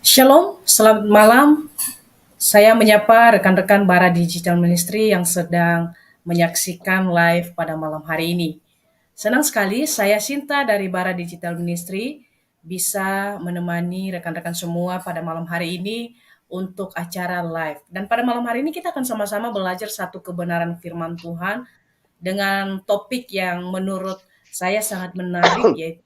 Shalom, selamat malam. Saya menyapa rekan-rekan Bara Digital Ministry yang sedang menyaksikan live pada malam hari ini. Senang sekali saya Sinta dari Bara Digital Ministry bisa menemani rekan-rekan semua pada malam hari ini untuk acara live. Dan pada malam hari ini kita akan sama-sama belajar satu kebenaran firman Tuhan dengan topik yang menurut saya sangat menarik, yaitu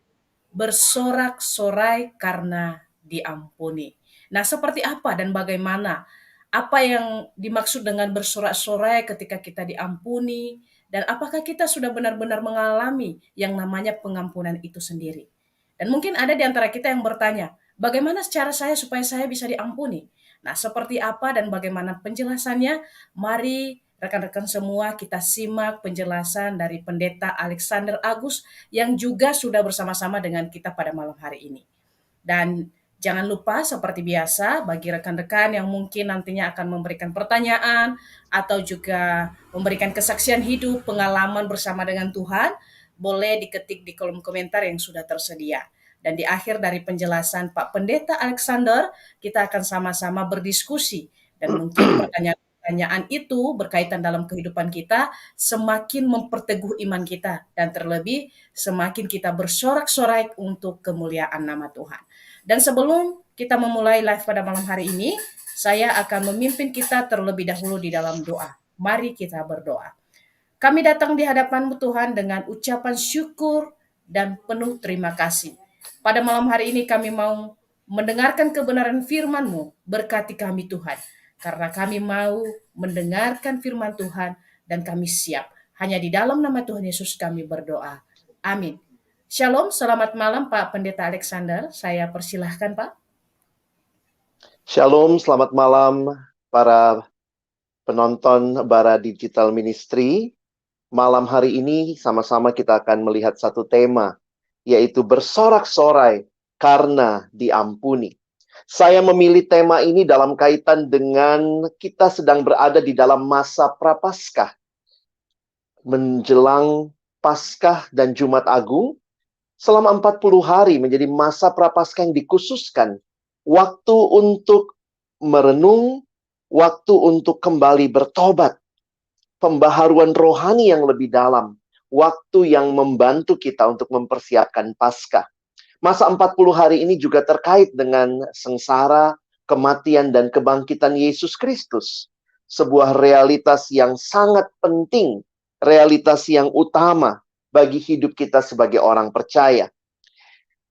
bersorak-sorai karena diampuni. Nah, seperti apa dan bagaimana? Apa yang dimaksud dengan bersorak-sorai ketika kita diampuni? Dan apakah kita sudah benar-benar mengalami yang namanya pengampunan itu sendiri? Dan mungkin ada di antara kita yang bertanya, bagaimana cara saya supaya saya bisa diampuni? Nah, seperti apa dan bagaimana penjelasannya? Mari rekan-rekan semua kita simak penjelasan dari Pendeta Alexander Agus yang juga sudah bersama-sama dengan kita pada malam hari ini. Dan jangan lupa seperti biasa bagi rekan-rekan yang mungkin nantinya akan memberikan pertanyaan atau juga memberikan kesaksian hidup, pengalaman bersama dengan Tuhan, boleh diketik di kolom komentar yang sudah tersedia. Dan di akhir dari penjelasan Pak Pendeta Alexander, kita akan sama-sama berdiskusi dan mungkin pertanyaan itu berkaitan dalam kehidupan kita semakin memperteguh iman kita dan terlebih semakin kita bersorak-sorai untuk kemuliaan nama Tuhan. Dan sebelum kita memulai live pada malam hari ini, saya akan memimpin kita terlebih dahulu di dalam doa. Mari kita berdoa. Kami datang di hadapan-Mu Tuhan dengan ucapan syukur dan penuh terima kasih. Pada malam hari ini kami mau mendengarkan kebenaran firman-Mu. Berkati kami Tuhan. Karena kami mau mendengarkan firman Tuhan dan kami siap. Hanya di dalam nama Tuhan Yesus kami berdoa. Amin. Shalom, selamat malam Pak Pendeta Alexander. Saya persilahkan Pak. Shalom, selamat malam para penonton Bara Digital Ministry. Malam hari ini sama-sama kita akan melihat satu tema, yaitu bersorak-sorai karena diampuni. Saya memilih tema ini dalam kaitan dengan kita sedang berada di dalam masa Prapaskah. Menjelang Paskah dan Jumat Agung, selama 40 hari menjadi masa Prapaskah yang dikhususkan. Waktu untuk merenung, waktu untuk kembali bertobat. Pembaharuan rohani yang lebih dalam. Waktu yang membantu kita untuk mempersiapkan Paskah. Masa 40 hari ini juga terkait dengan sengsara, kematian, dan kebangkitan Yesus Kristus. Sebuah realitas yang sangat penting, realitas yang utama bagi hidup kita sebagai orang percaya.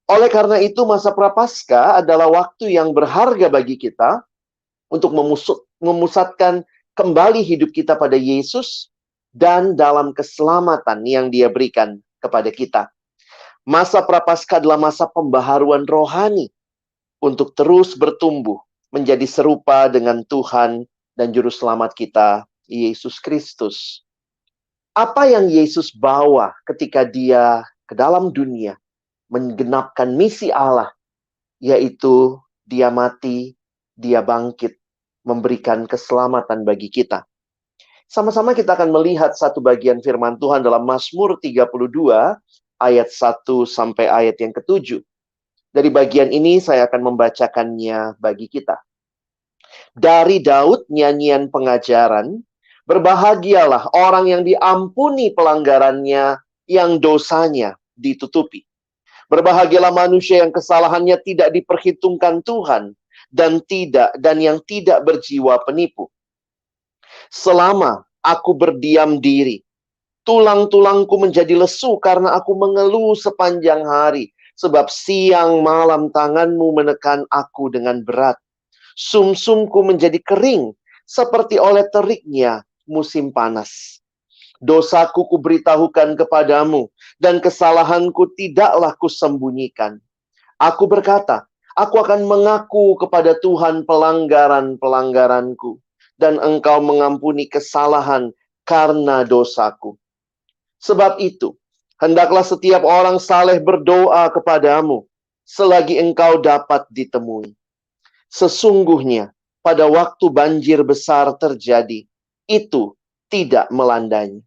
Oleh karena itu, masa Prapaskah adalah waktu yang berharga bagi kita untuk memusatkan kembali hidup kita pada Yesus dan dalam keselamatan yang Dia berikan kepada kita. Masa Prapaskah adalah masa pembaharuan rohani untuk terus bertumbuh menjadi serupa dengan Tuhan dan Juru Selamat kita, Yesus Kristus. Apa yang Yesus bawa ketika Dia ke dalam dunia menggenapkan misi Allah, yaitu Dia mati, Dia bangkit, memberikan keselamatan bagi kita. Sama-sama kita akan melihat satu bagian firman Tuhan dalam Mazmur 32 ayat 1 sampai ayat yang ke-7. Dari bagian ini saya akan membacakannya bagi kita. Dari Daud nyanyian pengajaran, berbahagialah orang yang diampuni pelanggarannya, yang dosanya ditutupi. Berbahagialah manusia yang kesalahannya tidak diperhitungkan Tuhan dan yang tidak berjiwa penipu. Selama aku berdiam diri, tulang-tulangku menjadi lesu karena aku mengeluh sepanjang hari, sebab siang malam tanganmu menekan aku dengan berat. Sumsumku menjadi kering seperti oleh teriknya musim panas. Dosaku kuberitahukan kepadamu, dan kesalahanku tidaklah kusembunyikan. Aku berkata, aku akan mengaku kepada Tuhan pelanggaran-pelanggaranku, dan Engkau mengampuni kesalahan karena dosaku. Sebab itu, hendaklah setiap orang saleh berdoa kepadamu, selagi Engkau dapat ditemui. Sesungguhnya, pada waktu banjir besar terjadi, itu tidak melandanya.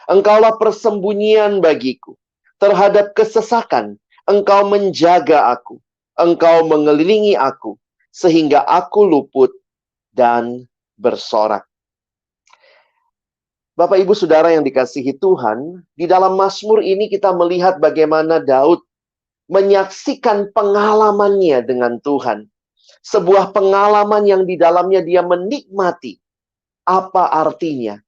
Engkaulah persembunyian bagiku. Terhadap kesesakan, Engkau menjaga aku. Engkau mengelilingi aku sehingga aku luput dan bersorak. Bapak Ibu Saudara yang dikasihi Tuhan, di dalam Mazmur ini kita melihat bagaimana Daud menyaksikan pengalamannya dengan Tuhan. Sebuah pengalaman yang di dalamnya dia menikmati apa artinya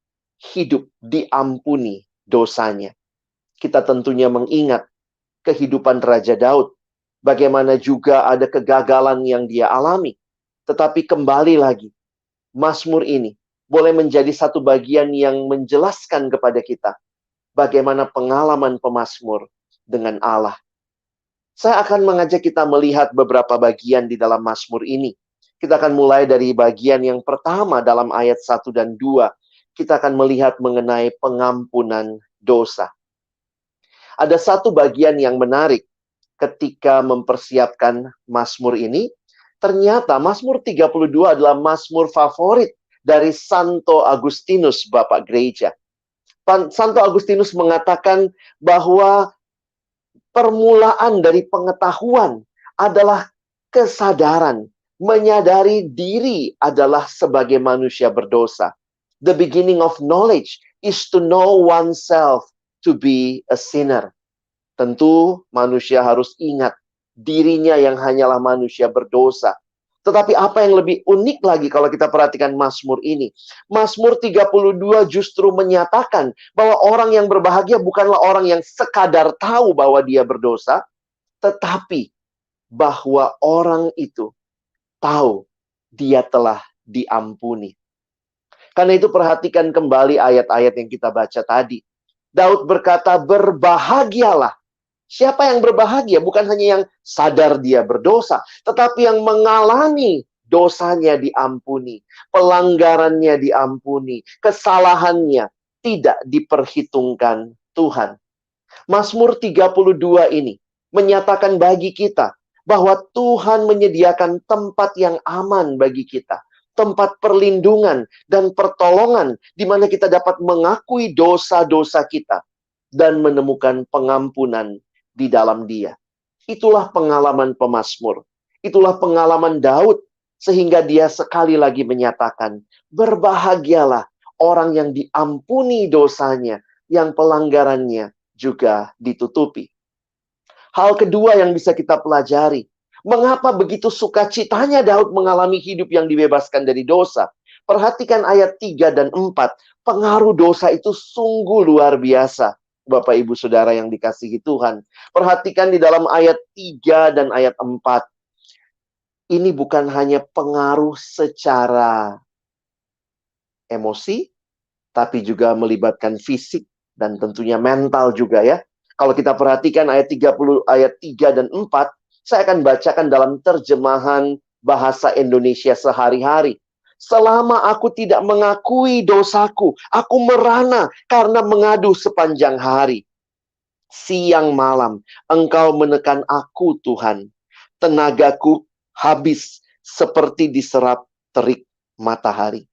hidup diampuni dosanya. Kita tentunya mengingat kehidupan Raja Daud. Bagaimana juga ada kegagalan yang dia alami. Tetapi kembali lagi, Mazmur ini boleh menjadi satu bagian yang menjelaskan kepada kita bagaimana pengalaman pemazmur dengan Allah. Saya akan mengajak kita melihat beberapa bagian di dalam Mazmur ini. Kita akan mulai dari bagian yang pertama dalam ayat 1 dan 2. Kita akan melihat mengenai pengampunan dosa. Ada satu bagian yang menarik ketika mempersiapkan Mazmur ini. Ternyata Mazmur 32 adalah Mazmur favorit dari Santo Agustinus, Bapak Gereja. Santo Agustinus mengatakan bahwa permulaan dari pengetahuan adalah kesadaran, menyadari diri adalah sebagai manusia berdosa. The beginning of knowledge is to know oneself to be a sinner. Tentu manusia harus ingat dirinya yang hanyalah manusia berdosa. Tetapi apa yang lebih unik lagi kalau kita perhatikan Mazmur ini. Mazmur 32 justru menyatakan bahwa orang yang berbahagia bukanlah orang yang sekadar tahu bahwa dia berdosa, tetapi bahwa orang itu tahu dia telah diampuni. Karena itu perhatikan kembali ayat-ayat yang kita baca tadi. Daud berkata, berbahagialah. Siapa yang berbahagia? Bukan hanya yang sadar dia berdosa, tetapi yang mengalami dosanya diampuni, pelanggarannya diampuni, kesalahannya tidak diperhitungkan Tuhan. Mazmur 32 ini menyatakan bagi kita bahwa Tuhan menyediakan tempat yang aman bagi kita, tempat perlindungan dan pertolongan di mana kita dapat mengakui dosa-dosa kita dan menemukan pengampunan di dalam Dia. Itulah pengalaman pemazmur. Itulah pengalaman Daud sehingga dia sekali lagi menyatakan, berbahagialah orang yang diampuni dosanya, yang pelanggarannya juga ditutupi. Hal kedua yang bisa kita pelajari, mengapa begitu sukacitanya Daud mengalami hidup yang dibebaskan dari dosa? Perhatikan ayat 3 dan 4. Pengaruh dosa itu sungguh luar biasa. Bapak Ibu Saudara yang dikasihi Tuhan. Perhatikan di dalam ayat 3 dan ayat 4. Ini bukan hanya pengaruh secara emosi, tapi juga melibatkan fisik dan tentunya mental juga ya. Kalau kita perhatikan ayat 3 dan 4, saya akan bacakan dalam terjemahan bahasa Indonesia sehari-hari. Selama aku tidak mengakui dosaku, aku merana karena mengadu sepanjang hari. Siang malam, Engkau menekan aku, Tuhan. Tenagaku habis seperti diserap terik matahari.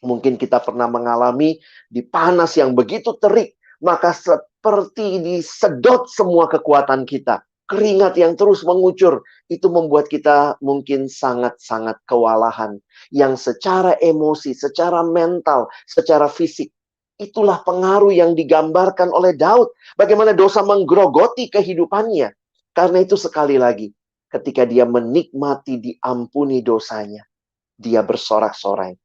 Mungkin kita pernah mengalami di panas yang begitu terik, maka seperti disedot semua kekuatan kita. Keringat yang terus mengucur, itu membuat kita mungkin sangat-sangat kewalahan. Yang secara emosi, secara mental, secara fisik. Itulah pengaruh yang digambarkan oleh Daud. Bagaimana dosa menggerogoti kehidupannya. Karena itu sekali lagi, ketika dia menikmati diampuni dosanya, dia bersorak-sorai.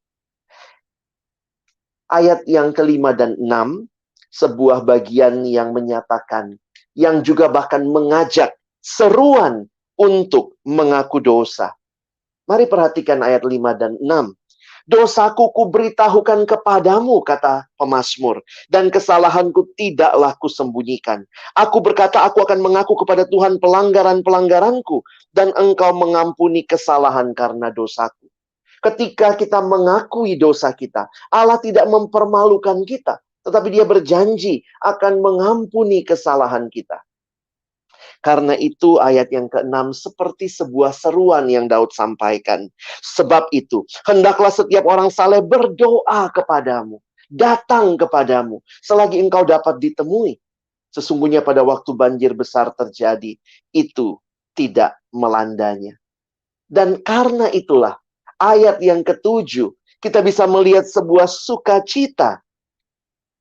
Ayat yang kelima dan 6, sebuah bagian yang menyatakan, yang juga bahkan mengajak seruan untuk mengaku dosa. Mari perhatikan ayat 5 dan 6. Dosaku kuberitahukan kepadamu, kata pemazmur, dan kesalahanku tidaklah kusembunyikan. Aku berkata, aku akan mengaku kepada Tuhan pelanggaran-pelanggaranku, dan Engkau mengampuni kesalahan karena dosaku. Ketika kita mengakui dosa kita, Allah tidak mempermalukan kita, tetapi Dia berjanji akan mengampuni kesalahan kita. Karena itu ayat yang ke-6 seperti sebuah seruan yang Daud sampaikan. Sebab itu, hendaklah setiap orang saleh berdoa kepadamu, datang kepadamu, selagi engkau dapat ditemui. Sesungguhnya pada waktu banjir besar terjadi, itu tidak melandanya. Dan karena itulah, ayat yang ketujuh, kita bisa melihat sebuah sukacita.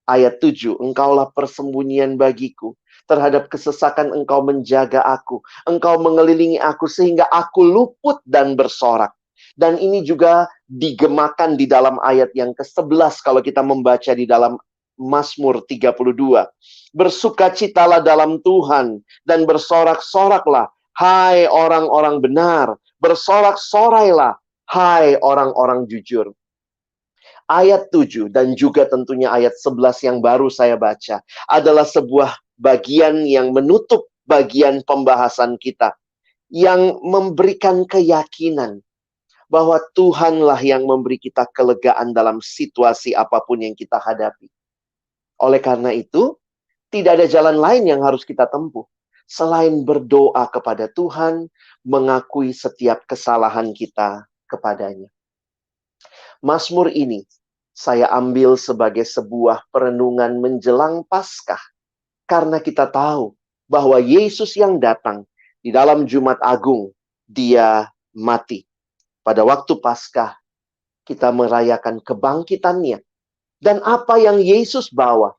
Ayat 7, engkaulah persembunyian bagiku. Terhadap kesesakan engkau menjaga aku. Engkau mengelilingi aku sehingga aku luput dan bersorak. Dan ini juga digemakan di dalam ayat yang ke-11 kalau kita membaca di dalam Mazmur 32. Bersukacitalah dalam Tuhan dan bersorak-soraklah, hai orang-orang benar. Bersorak-sorailah, hai orang-orang jujur. Ayat 7 dan juga tentunya ayat 11 yang baru saya baca adalah sebuah bagian yang menutup bagian pembahasan kita, yang memberikan keyakinan bahwa Tuhanlah yang memberi kita kelegaan dalam situasi apapun yang kita hadapi. Oleh karena itu, tidak ada jalan lain yang harus kita tempuh selain berdoa kepada Tuhan, mengakui setiap kesalahan kita kepadanya. Mazmur ini saya ambil sebagai sebuah perenungan menjelang Paskah. Karena kita tahu bahwa Yesus yang datang di dalam Jumat Agung, dia mati. Pada waktu Paskah, kita merayakan kebangkitannya. Dan apa yang Yesus bawa,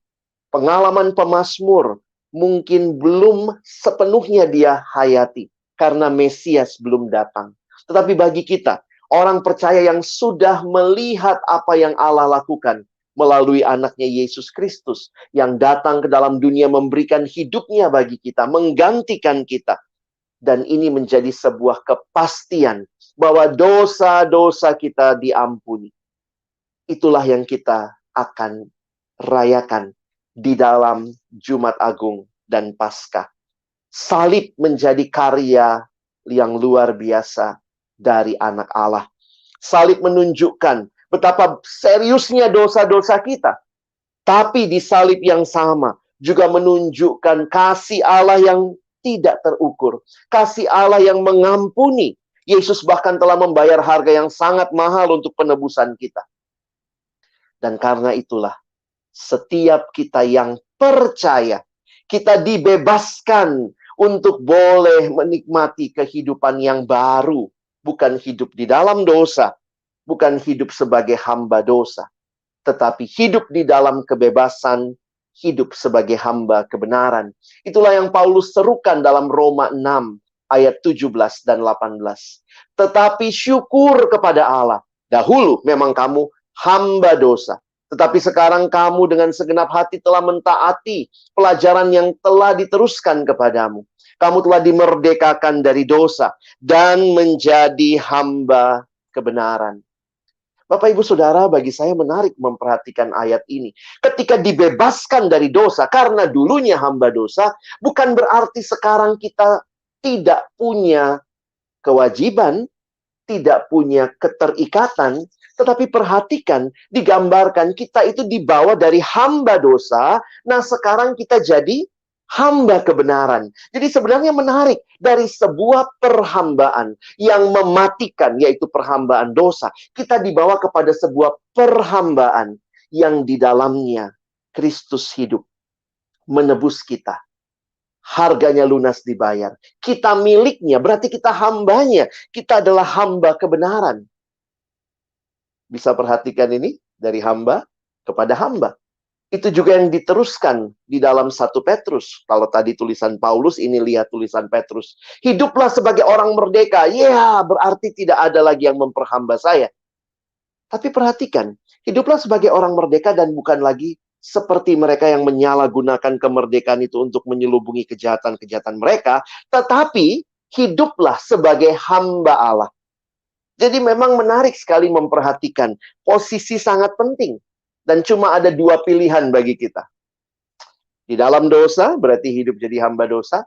pengalaman pemazmur, mungkin belum sepenuhnya dia hayati. Karena Mesias belum datang. Tetapi bagi kita, orang percaya yang sudah melihat apa yang Allah lakukan melalui anaknya Yesus Kristus yang datang ke dalam dunia memberikan hidupnya bagi kita, menggantikan kita. Dan ini menjadi sebuah kepastian bahwa dosa-dosa kita diampuni. Itulah yang kita akan rayakan di dalam Jumat Agung dan Paskah. Salib menjadi karya yang luar biasa dari anak Allah. Salib menunjukkan betapa seriusnya dosa-dosa kita. Tapi di salib yang sama juga menunjukkan kasih Allah yang tidak terukur. Kasih Allah yang mengampuni. Yesus bahkan telah membayar harga yang sangat mahal untuk penebusan kita. Dan karena itulah, setiap kita yang percaya, kita dibebaskan untuk boleh menikmati kehidupan yang baru. Bukan hidup di dalam dosa, bukan hidup sebagai hamba dosa, tetapi hidup di dalam kebebasan, hidup sebagai hamba kebenaran. Itulah yang Paulus serukan dalam Roma 6 ayat 17 dan 18. Tetapi syukur kepada Allah, dahulu memang kamu hamba dosa, tetapi sekarang kamu dengan segenap hati telah mentaati pelajaran yang telah diteruskan kepadamu. Kamu telah dimerdekakan dari dosa dan menjadi hamba kebenaran. Bapak, Ibu, Saudara, bagi saya menarik memperhatikan ayat ini. Ketika dibebaskan dari dosa, karena dulunya hamba dosa, bukan berarti sekarang kita tidak punya kewajiban, tidak punya keterikatan. Tetapi perhatikan, digambarkan kita itu dibawa dari hamba dosa. Nah, sekarang kita jadi hamba kebenaran. Jadi sebenarnya menarik, dari sebuah perhambaan yang mematikan, yaitu perhambaan dosa, kita dibawa kepada sebuah perhambaan yang di dalamnya Kristus hidup, menebus kita. Harganya lunas dibayar. Kita miliknya, berarti kita hambanya. Kita adalah hamba kebenaran. Bisa perhatikan ini, dari hamba kepada hamba. Itu juga yang diteruskan di dalam 1 Petrus. Kalau tadi tulisan Paulus, ini lihat tulisan Petrus. Hiduplah sebagai orang merdeka. Ya, berarti tidak ada lagi yang memperhamba saya. Tapi perhatikan, hiduplah sebagai orang merdeka dan bukan lagi seperti mereka yang menyalahgunakan kemerdekaan itu untuk menyelubungi kejahatan-kejahatan mereka. Tetapi hiduplah sebagai hamba Allah. Jadi memang menarik sekali memperhatikan posisi sangat penting. Dan cuma ada dua pilihan bagi kita. Di dalam dosa, berarti hidup jadi hamba dosa.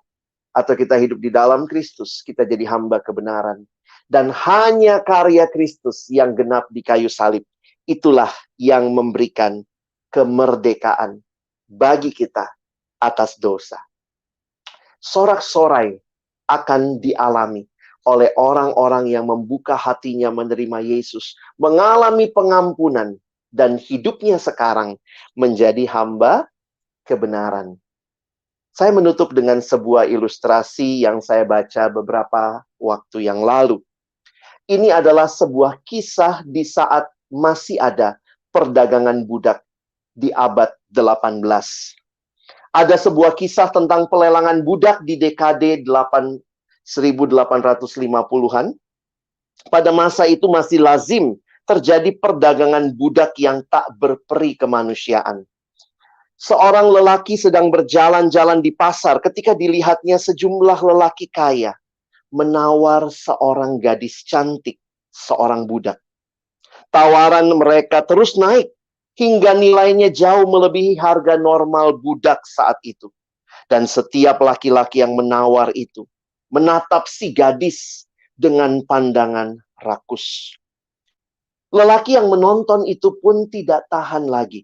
Atau kita hidup di dalam Kristus, kita jadi hamba kebenaran. Dan hanya karya Kristus yang genap di kayu salib. Itulah yang memberikan kemerdekaan bagi kita atas dosa. Sorak-sorai akan dialami oleh orang-orang yang membuka hatinya menerima Yesus. Mengalami pengampunan. Dan hidupnya sekarang menjadi hamba kebenaran. Saya menutup dengan sebuah ilustrasi yang saya baca beberapa waktu yang lalu. Ini adalah sebuah kisah di saat masih ada perdagangan budak di abad 18. Ada sebuah kisah tentang pelelangan budak di dekade 1850-an. Pada masa itu masih lazim terjadi perdagangan budak yang tak berperi kemanusiaan. Seorang lelaki sedang berjalan-jalan di pasar ketika dilihatnya sejumlah lelaki kaya menawar seorang gadis cantik, seorang budak. Tawaran mereka terus naik hingga nilainya jauh melebihi harga normal budak saat itu. Dan setiap laki-laki yang menawar itu menatap si gadis dengan pandangan rakus. Lelaki yang menonton itu pun tidak tahan lagi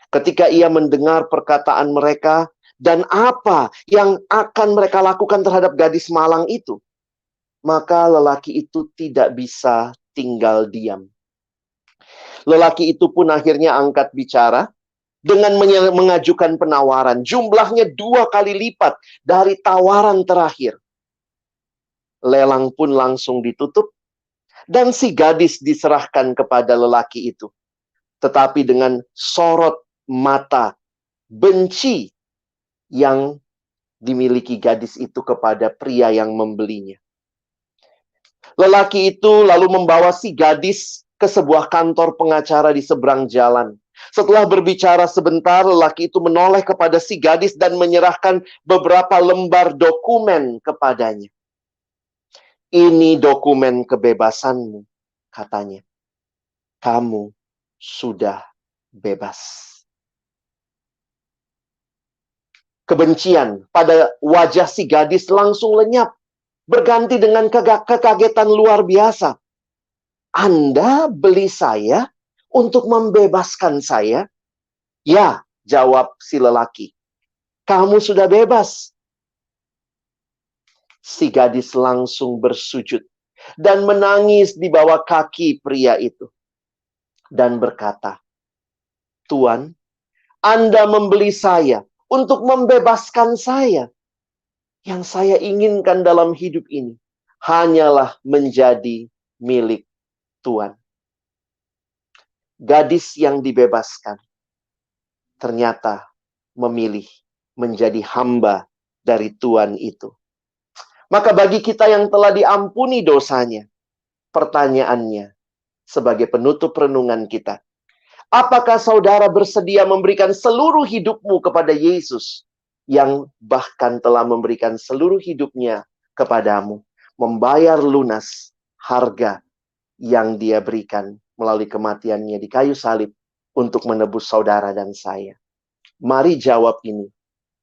ketika ia mendengar perkataan mereka dan apa yang akan mereka lakukan terhadap gadis malang itu. Maka lelaki itu tidak bisa tinggal diam. Lelaki itu pun akhirnya angkat bicara dengan mengajukan penawaran. Jumlahnya 2 kali lipat dari tawaran terakhir. Lelang pun langsung ditutup dan si gadis diserahkan kepada lelaki itu. Tetapi dengan sorot mata benci yang dimiliki gadis itu kepada pria yang membelinya. Lelaki itu lalu membawa si gadis ke sebuah kantor pengacara di seberang jalan. Setelah berbicara sebentar, lelaki itu menoleh kepada si gadis dan menyerahkan beberapa lembar dokumen kepadanya. Ini dokumen kebebasanmu, katanya. Kamu sudah bebas. Kebencian pada wajah si gadis langsung lenyap, berganti dengan kekagetan luar biasa. Anda beli saya untuk membebaskan saya? Ya, jawab si lelaki. Kamu sudah bebas. Si gadis langsung bersujud dan menangis di bawah kaki pria itu. Dan berkata, Tuan, Anda membeli saya untuk membebaskan saya. Yang saya inginkan dalam hidup ini hanyalah menjadi milik Tuan. Gadis yang dibebaskan ternyata memilih menjadi hamba dari Tuan itu. Maka bagi kita yang telah diampuni dosanya, pertanyaannya sebagai penutup renungan kita, apakah saudara bersedia memberikan seluruh hidupmu kepada Yesus yang bahkan telah memberikan seluruh hidupnya kepadamu, membayar lunas harga yang Dia berikan melalui kematiannya di kayu salib untuk menebus saudara dan saya? Mari jawab ini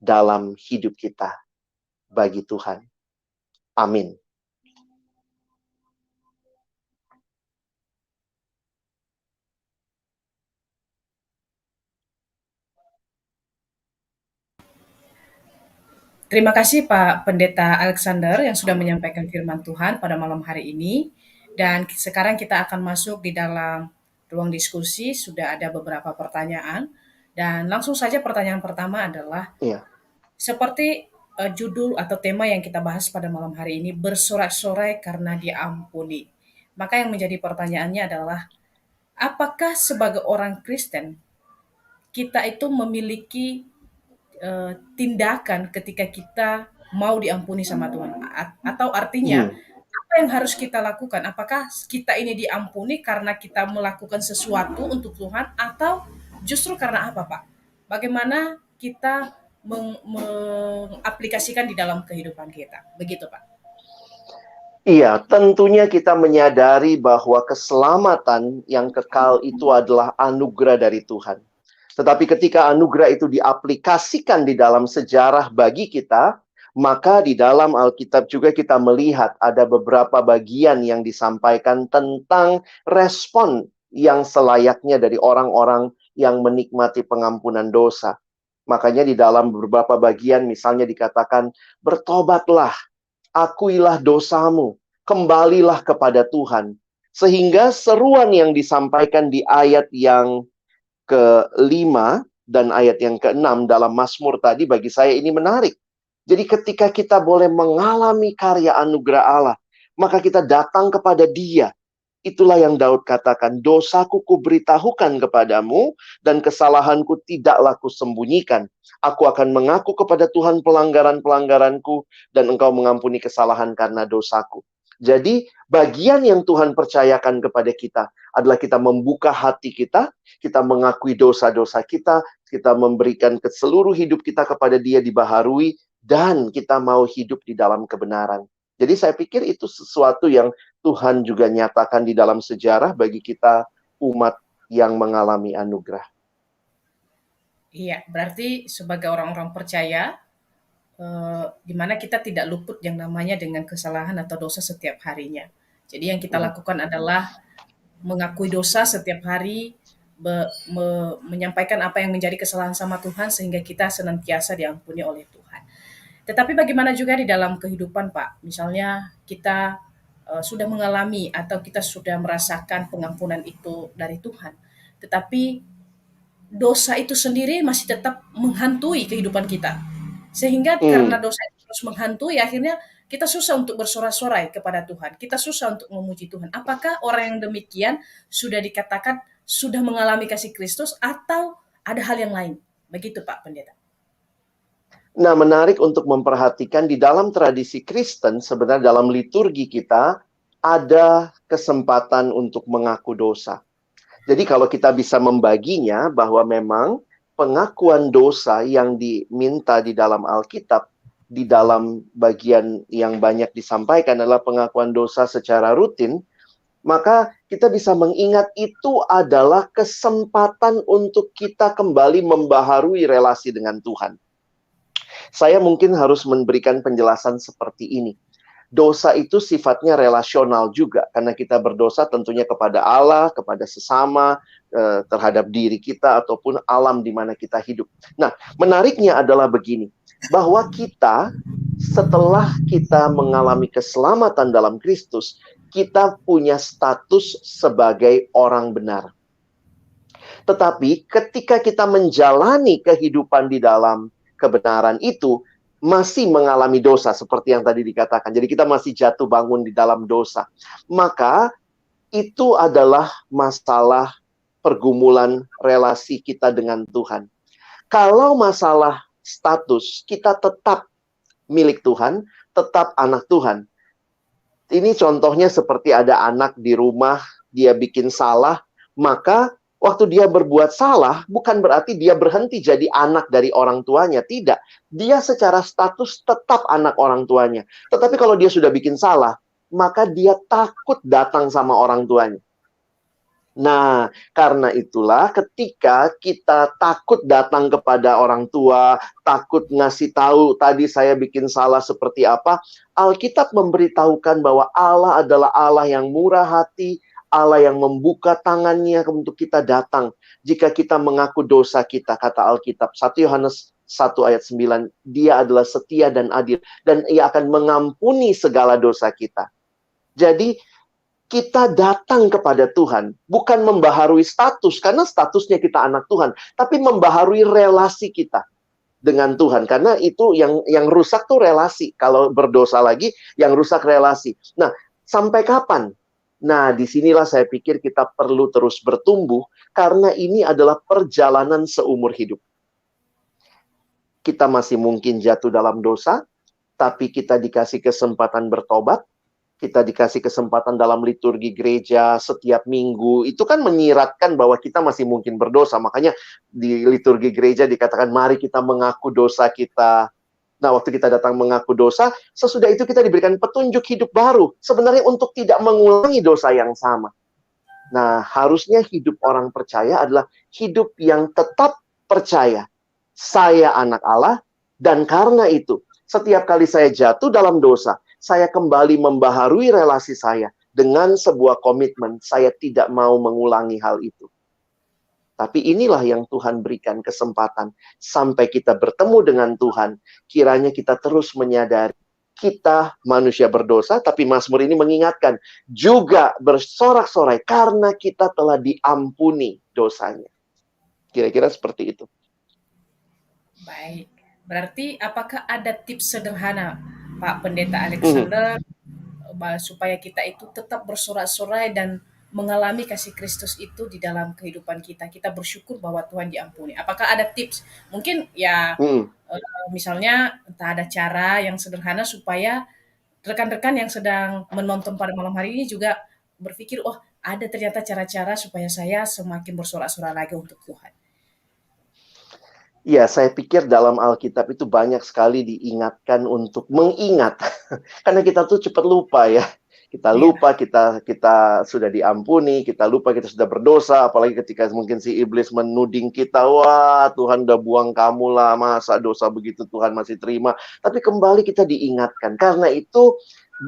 dalam hidup kita bagi Tuhan. Amin. Terima kasih Pak Pendeta Alexander yang sudah menyampaikan firman Tuhan pada malam hari ini. Dan sekarang kita akan masuk di dalam ruang diskusi. Sudah ada beberapa pertanyaan. Dan langsung saja pertanyaan pertama adalah, Iya. seperti judul atau tema yang kita bahas pada malam hari ini, bersorak-sorai karena diampuni. Maka yang menjadi pertanyaannya adalah, apakah sebagai orang Kristen kita itu memiliki tindakan ketika kita mau diampuni sama Tuhan? Atau artinya, apa yang harus kita lakukan? Apakah kita ini diampuni karena kita melakukan sesuatu untuk Tuhan, atau justru karena apa, Pak? Bagaimana kita mengaplikasikan di dalam kehidupan kita? Begitu, Pak. Iya, tentunya kita menyadari bahwa keselamatan yang kekal itu adalah anugerah dari Tuhan. Tetapi ketika anugerah itu diaplikasikan di dalam sejarah bagi kita, maka di dalam Alkitab juga kita melihat ada beberapa bagian yang disampaikan tentang respon yang selayaknya dari orang-orang yang menikmati pengampunan dosa. Makanya di dalam beberapa bagian misalnya dikatakan, bertobatlah, akuilah dosamu, kembalilah kepada Tuhan. Sehingga seruan yang disampaikan di ayat yang ke-5 dan ayat yang ke-6 dalam Mazmur tadi bagi saya ini menarik. Jadi ketika kita boleh mengalami karya anugerah Allah, maka kita datang kepada Dia Itulah yang Daud katakan, dosaku kuberitahukan kepadamu, dan kesalahanku tidaklah kusembunyikan. Aku akan mengaku kepada Tuhan pelanggaran-pelanggaranku, dan engkau mengampuni kesalahan karena dosaku. Jadi, bagian yang Tuhan percayakan kepada kita adalah kita membuka hati kita mengakui dosa-dosa kita memberikan ke seluruh hidup kita kepada Dia dibaharui, dan kita mau hidup di dalam kebenaran. Jadi saya pikir itu sesuatu yang Tuhan juga nyatakan di dalam sejarah bagi kita umat yang mengalami anugerah. Iya, berarti sebagai orang-orang percaya, di mana kita tidak luput yang namanya dengan kesalahan atau dosa setiap harinya. Jadi yang kita lakukan adalah mengakui dosa setiap hari, menyampaikan apa yang menjadi kesalahan sama Tuhan sehingga kita senantiasa diampuni oleh Tuhan. Tetapi bagaimana juga di dalam kehidupan, Pak? Misalnya kita sudah mengalami atau kita sudah merasakan pengampunan itu dari Tuhan, tetapi dosa itu sendiri masih tetap menghantui kehidupan kita. Sehingga karena Hmm. dosa itu terus menghantui, akhirnya kita susah untuk bersorak-sorai kepada Tuhan. Kita susah untuk memuji Tuhan. Apakah orang yang demikian sudah dikatakan sudah mengalami kasih Kristus atau ada hal yang lain? Begitu Pak Pendeta. Nah, menarik untuk memperhatikan di dalam tradisi Kristen, sebenarnya dalam liturgi kita, ada kesempatan untuk mengaku dosa. Jadi kalau kita bisa membaginya bahwa memang pengakuan dosa yang diminta di dalam Alkitab, di dalam bagian yang banyak disampaikan adalah pengakuan dosa secara rutin, maka kita bisa mengingat itu adalah kesempatan untuk kita kembali membaharui relasi dengan Tuhan. Saya mungkin harus memberikan penjelasan seperti ini. Dosa itu sifatnya relasional juga, karena kita berdosa tentunya kepada Allah, kepada sesama, terhadap diri kita, ataupun alam di mana kita hidup. Nah, menariknya adalah begini, bahwa kita setelah kita mengalami keselamatan dalam Kristus, kita punya status sebagai orang benar. Tetapi ketika kita menjalani kehidupan di dalam kebenaran itu, masih mengalami dosa seperti yang tadi dikatakan. Jadi kita masih jatuh bangun di dalam dosa. Maka itu adalah masalah pergumulan relasi kita dengan Tuhan. Kalau masalah status, kita tetap milik Tuhan, tetap anak Tuhan. Ini contohnya seperti ada anak di rumah, dia bikin salah, maka waktu dia berbuat salah, bukan berarti dia berhenti jadi anak dari orang tuanya. Tidak. Dia secara status tetap anak orang tuanya. Tetapi kalau dia sudah bikin salah, maka dia takut datang sama orang tuanya. Nah, karena itulah ketika kita takut datang kepada orang tua, takut ngasih tahu tadi saya bikin salah seperti apa, Alkitab memberitahukan bahwa Allah adalah Allah yang murah hati, Allah yang membuka tangannya untuk kita datang. Jika kita mengaku dosa kita, kata Alkitab, 1 Yohanes 1 ayat 9, Dia adalah setia dan adil, dan Ia akan mengampuni segala dosa kita. Jadi, kita datang kepada Tuhan, bukan membaharui status, karena statusnya kita anak Tuhan, tapi membaharui relasi kita dengan Tuhan, karena itu yang rusak tuh relasi. Kalau berdosa lagi, yang rusak relasi. Nah, sampai kapan? Nah, disinilah saya pikir kita perlu terus bertumbuh, karena ini adalah perjalanan seumur hidup. Kita masih mungkin jatuh dalam dosa, tapi kita dikasih kesempatan bertobat, kita dikasih kesempatan dalam liturgi gereja setiap minggu, itu kan menyiratkan bahwa kita masih mungkin berdosa. Makanya di liturgi gereja dikatakan, mari kita mengaku dosa kita. Nah, waktu kita datang mengaku dosa, sesudah itu kita diberikan petunjuk hidup baru. Sebenarnya untuk tidak mengulangi dosa yang sama. Nah, harusnya hidup orang percaya adalah hidup yang tetap percaya. Saya anak Allah, dan karena itu, setiap kali saya jatuh dalam dosa, saya kembali membaharui relasi saya dengan sebuah komitmen. Saya tidak mau mengulangi hal itu. Tapi inilah yang Tuhan berikan kesempatan. Sampai kita bertemu dengan Tuhan, kiranya kita terus menyadari kita manusia berdosa, tapi Mazmur ini mengingatkan juga bersorak-sorai karena kita telah diampuni dosanya. Kira-kira seperti itu. Baik. Berarti apakah ada tips sederhana Pak Pendeta Alexander supaya kita itu tetap bersorak-sorai dan mengalami kasih Kristus itu di dalam kehidupan kita. Kita bersyukur bahwa Tuhan diampuni. Apakah ada tips? Mungkin ya Hmm. misalnya entah ada cara yang sederhana supaya rekan-rekan yang sedang menonton pada malam hari ini juga berpikir, oh ada ternyata cara-cara supaya saya semakin bersorak-sorai lagi untuk Tuhan. Ya, saya pikir dalam Alkitab itu banyak sekali diingatkan untuk mengingat. Karena kita tuh cepat lupa ya. Kita Iya, lupa kita sudah diampuni, kita lupa kita sudah berdosa, apalagi ketika mungkin si iblis menuding kita, wah Tuhan udah buang kamu lah, masa dosa begitu Tuhan masih terima. Tapi kembali kita diingatkan. Karena itu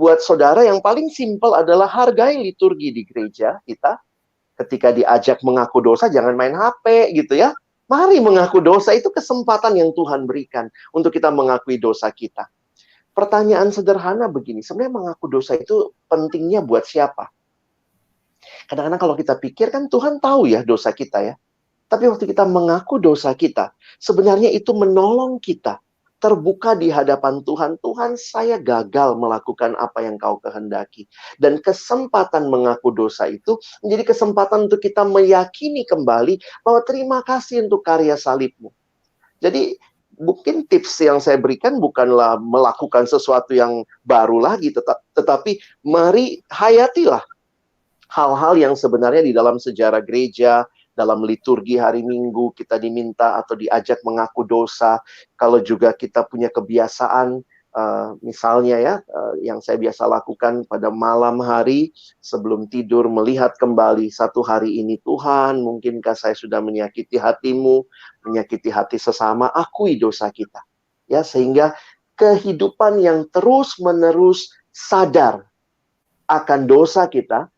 buat saudara yang paling simpel adalah hargai liturgi di gereja kita. Ketika diajak mengaku dosa, jangan main HP gitu ya. Mari mengaku dosa, itu kesempatan yang Tuhan berikan untuk kita mengakui dosa kita. Pertanyaan sederhana begini, sebenarnya mengaku dosa itu pentingnya buat siapa? Kadang-kadang kalau kita pikir kan Tuhan tahu ya dosa kita ya. Tapi waktu kita mengaku dosa kita, sebenarnya itu menolong kita terbuka di hadapan Tuhan. Tuhan, saya gagal melakukan apa yang kau kehendaki. Dan kesempatan mengaku dosa itu menjadi kesempatan untuk kita meyakini kembali bahwa terima kasih untuk karya salibmu. Jadi mungkin tips yang saya berikan bukanlah melakukan sesuatu yang baru lagi, tetapi mari hayatilah hal-hal yang sebenarnya di dalam sejarah gereja, dalam liturgi hari Minggu, kita diminta atau diajak mengaku dosa. Kalau juga kita punya kebiasaan, misalnya ya, yang saya biasa lakukan pada malam hari, sebelum tidur, melihat kembali satu hari ini, Tuhan, mungkinkah saya sudah menyakiti hatimu, menyakiti hati sesama, akui dosa kita. Ya, sehingga kehidupan yang terus-menerus sadar akan dosa kita,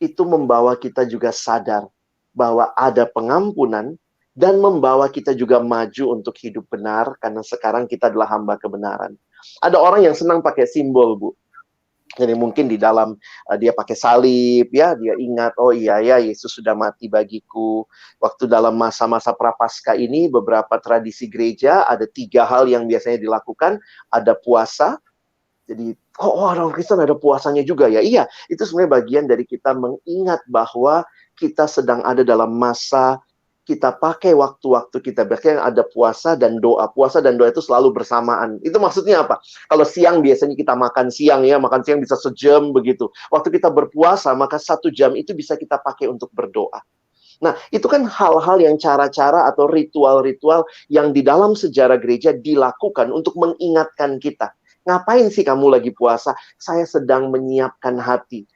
itu membawa kita juga sadar bahwa ada pengampunan dan membawa kita juga maju untuk hidup benar karena sekarang kita adalah hamba kebenaran. Ada orang yang senang pakai simbol, Bu. Jadi mungkin di dalam dia pakai salib ya, dia ingat oh iya ya Yesus sudah mati bagiku. Waktu dalam masa-masa Prapaskah ini beberapa tradisi gereja ada 3 hal yang biasanya dilakukan, ada puasa. Jadi, orang Kristen ada puasanya juga ya. Iya, itu sebenarnya bagian dari kita mengingat bahwa kita sedang ada dalam masa kita pakai waktu-waktu kita. Biasanya ada puasa dan doa. Puasa dan doa itu selalu bersamaan. Itu maksudnya apa? Kalau siang biasanya kita makan siang ya, makan siang bisa sejam begitu. Waktu kita berpuasa, maka 1 jam itu bisa kita pakai untuk berdoa. Nah, itu kan hal-hal yang cara-cara atau ritual-ritual yang di dalam sejarah gereja dilakukan untuk mengingatkan kita. Ngapain sih kamu lagi puasa? Saya sedang menyiapkan hati,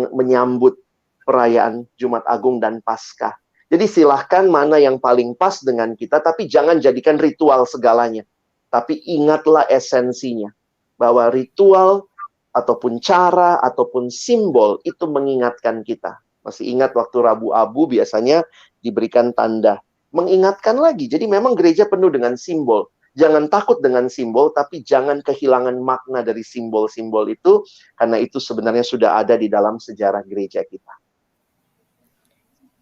menyambut perayaan Jumat Agung dan Paskah. Jadi silahkan mana yang paling pas dengan kita, tapi jangan jadikan ritual segalanya. Tapi ingatlah esensinya. Bahwa ritual, ataupun cara, ataupun simbol, itu mengingatkan kita. Masih ingat waktu Rabu Abu biasanya diberikan tanda. Mengingatkan lagi. Jadi memang gereja penuh dengan simbol. Jangan takut dengan simbol, tapi jangan kehilangan makna dari simbol-simbol itu, karena itu sebenarnya sudah ada di dalam sejarah gereja kita.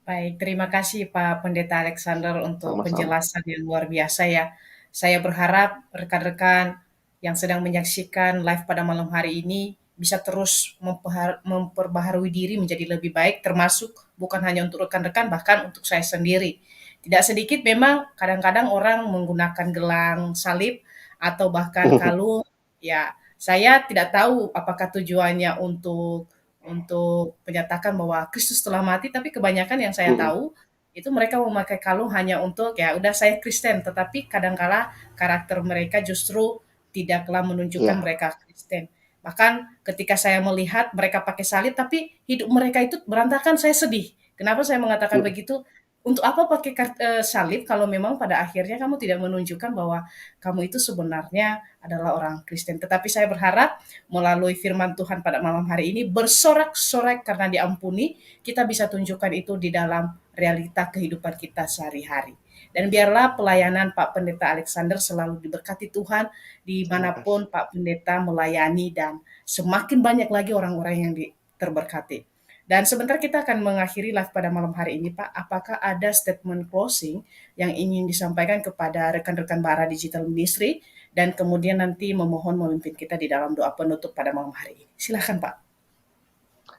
baik. Terima kasih Pak Pendeta Alexander untuk Sama-sama. penjelasan yang luar biasa ya. Saya berharap rekan-rekan yang sedang menyaksikan live pada malam hari ini bisa terus memperbaharui diri menjadi lebih baik, termasuk bukan hanya untuk rekan-rekan, bahkan untuk saya sendiri. Tidak sedikit memang kadang-kadang orang menggunakan gelang salib atau bahkan kalung. Ya, saya tidak tahu apakah tujuannya untuk menyatakan bahwa Kristus telah mati, tapi kebanyakan yang saya tahu itu mereka memakai kalung hanya untuk ya udah saya Kristen, tetapi kadangkala karakter mereka justru tidaklah menunjukkan Ya. mereka Kristen. Bahkan ketika saya melihat mereka pakai salib tapi hidup mereka itu berantakan, saya sedih. Kenapa saya mengatakan begitu? Untuk apa pakai salib kalau memang pada akhirnya kamu tidak menunjukkan bahwa kamu itu sebenarnya adalah orang Kristen. Tetapi saya berharap melalui firman Tuhan pada malam hari ini bersorak-sorai karena diampuni, kita bisa tunjukkan itu di dalam realita kehidupan kita sehari-hari. Dan biarlah pelayanan Pak Pendeta Alexander selalu diberkati Tuhan Terima kasih. dimanapun Pak Pendeta melayani dan semakin banyak lagi orang-orang yang terberkati. Dan sebentar kita akan mengakhiri live pada malam hari ini, Pak. Apakah ada statement closing yang ingin disampaikan kepada rekan-rekan Bara Digital Ministry dan kemudian nanti memohon memimpin kita di dalam doa penutup pada malam hari ini. Silakan, Pak.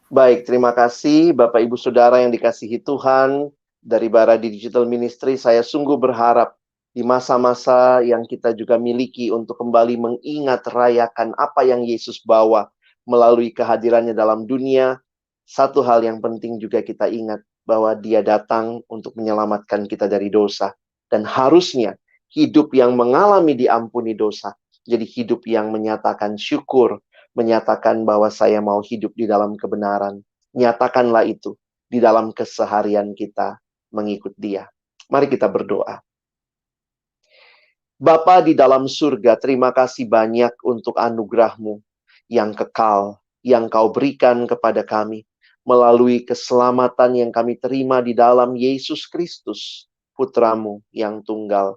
Baik, terima kasih Bapak Ibu Saudara yang dikasihi Tuhan. Dari Baradi Digital Ministry, saya sungguh berharap di masa-masa yang kita juga miliki untuk kembali mengingat rayakan apa yang Yesus bawa melalui kehadirannya dalam dunia. Satu hal yang penting juga kita ingat bahwa Dia datang untuk menyelamatkan kita dari dosa. Dan harusnya hidup yang mengalami diampuni dosa jadi hidup yang menyatakan syukur, menyatakan bahwa saya mau hidup di dalam kebenaran. Nyatakanlah itu di dalam keseharian kita mengikut Dia. Mari kita berdoa. Bapa di dalam surga, terima kasih banyak untuk anugerah-Mu yang kekal, yang Kau berikan kepada kami melalui keselamatan yang kami terima di dalam Yesus Kristus, Putra-Mu yang tunggal.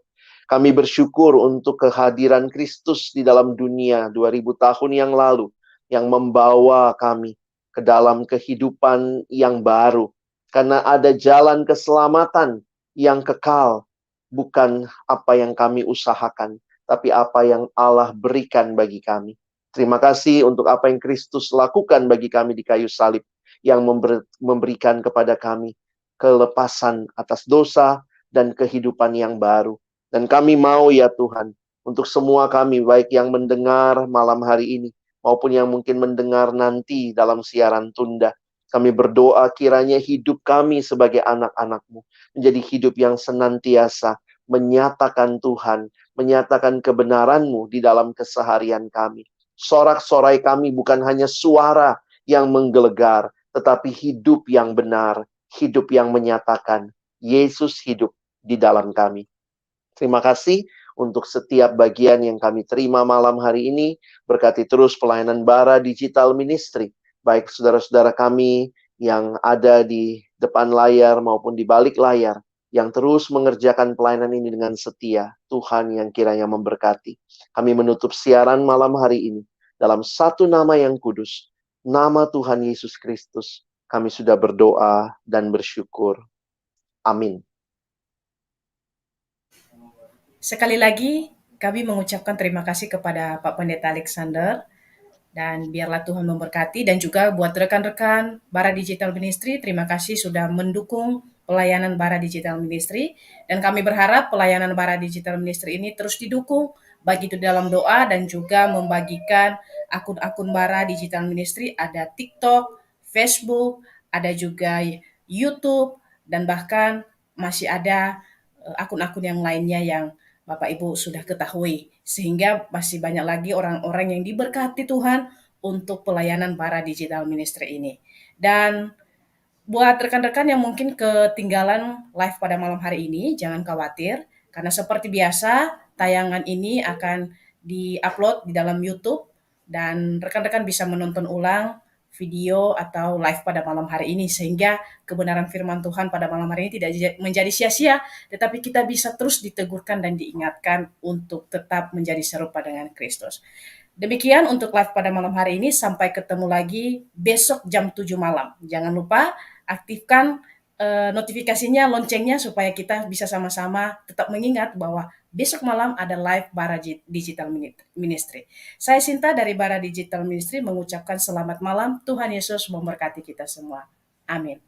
Kami bersyukur untuk kehadiran Kristus di dalam dunia 2000 tahun yang lalu, yang membawa kami ke dalam kehidupan yang baru. Karena ada jalan keselamatan yang kekal, bukan apa yang kami usahakan, tapi apa yang Allah berikan bagi kami. Terima kasih untuk apa yang Kristus lakukan bagi kami di kayu salib, yang memberikan kepada kami kelepasan atas dosa dan kehidupan yang baru. Dan kami mau ya Tuhan, untuk semua kami, baik yang mendengar malam hari ini, maupun yang mungkin mendengar nanti dalam siaran tunda, kami berdoa kiranya hidup kami sebagai anak-anak-Mu menjadi hidup yang senantiasa menyatakan Tuhan, menyatakan kebenaran-Mu di dalam keseharian kami. Sorak-sorai kami bukan hanya suara yang menggelegar, tetapi hidup yang benar, hidup yang menyatakan Yesus hidup di dalam kami. Terima kasih untuk setiap bagian yang kami terima malam hari ini. Berkati terus pelayanan Bara Digital Ministry, baik saudara-saudara kami yang ada di depan layar maupun di balik layar, yang terus mengerjakan pelayanan ini dengan setia. Tuhan yang kiranya memberkati. Kami menutup siaran malam hari ini dalam satu nama yang kudus, nama Tuhan Yesus Kristus. Kami sudah berdoa dan bersyukur. Amin. Sekali lagi, kami mengucapkan terima kasih kepada Pak Pendeta Alexander, dan biarlah Tuhan memberkati, dan juga buat rekan-rekan Bara Digital Ministry, terima kasih sudah mendukung pelayanan Bara Digital Ministry, dan kami berharap pelayanan Bara Digital Ministry ini terus didukung, baik itu dalam doa dan juga membagikan akun-akun Bara Digital Ministry, ada TikTok, Facebook, ada juga YouTube, dan bahkan masih ada akun-akun yang lainnya yang Bapak Ibu sudah ketahui, sehingga masih banyak lagi orang-orang yang diberkati Tuhan untuk pelayanan Bara Digital Ministry ini. Dan buat rekan-rekan yang mungkin ketinggalan live pada malam hari ini, jangan khawatir, karena seperti biasa, tayangan ini akan di-upload di dalam YouTube, dan rekan-rekan bisa menonton ulang video atau live pada malam hari ini, sehingga kebenaran firman Tuhan pada malam hari ini tidak menjadi sia-sia, tetapi kita bisa terus diteguhkan dan diingatkan untuk tetap menjadi serupa dengan Kristus. Demikian untuk live pada malam hari ini. Sampai ketemu lagi besok jam 7 malam. Jangan lupa aktifkan notifikasinya, loncengnya, supaya kita bisa sama-sama tetap mengingat bahwa besok malam ada live Bara Digital Ministry. Saya Sinta dari Bara Digital Ministry mengucapkan selamat malam. Tuhan Yesus memberkati kita semua. Amin.